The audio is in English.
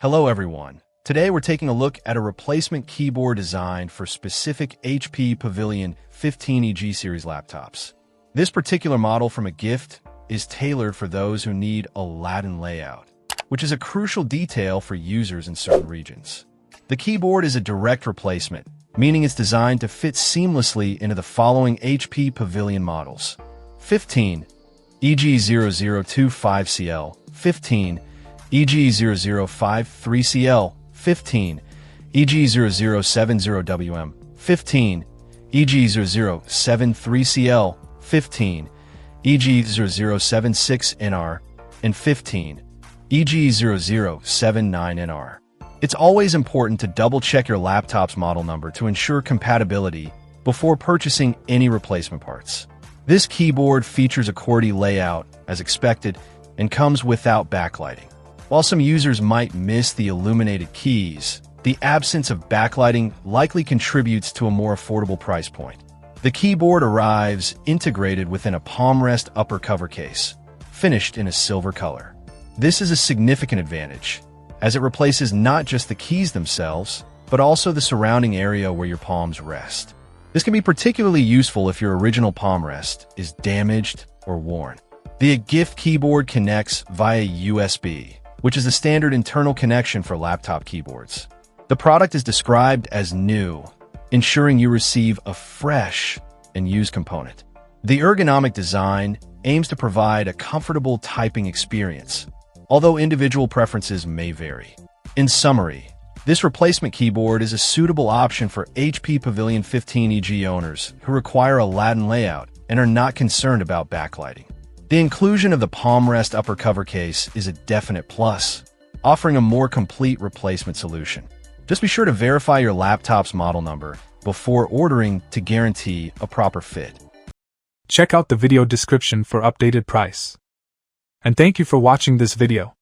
Hello everyone. Today we're taking a look at a replacement keyboard design for specific HP Pavilion 15EG series laptops. This particular model from a gift is tailored for those who need a Latin layout, which is a crucial detail for users in certain regions. The keyboard is a direct replacement, meaning it's designed to fit seamlessly into the following HP Pavilion models: 15 EG0025CL, 15 EG0053CL, 15 EG0070WM, 15 EG0073CL, 15 EG0076NR, and 15 EG0079NR. It's always important to double-check your laptop's model number to ensure compatibility before purchasing any replacement parts. This keyboard features a QWERTY layout, as expected, and comes without backlighting. While some users might miss the illuminated keys, the absence of backlighting likely contributes to a more affordable price point. The keyboard arrives integrated within a palm rest upper cover case, finished in a silver color. This is a significant advantage, as it replaces not just the keys themselves, but also the surrounding area where your palms rest. This can be particularly useful if your original palm rest is damaged or worn. The gift keyboard connects via USB, which is the standard internal connection for laptop keyboards. The product is described as new, ensuring you receive a fresh and used component. The ergonomic design aims to provide a comfortable typing experience, although individual preferences may vary. In summary, this replacement keyboard is a suitable option for HP Pavilion 15EG owners who require a Latin layout and are not concerned about backlighting. The inclusion of the palm rest upper cover case is a definite plus, offering a more complete replacement solution. Just be sure to verify your laptop's model number before ordering to guarantee a proper fit. Check out the video description for updated price. And thank you for watching this video.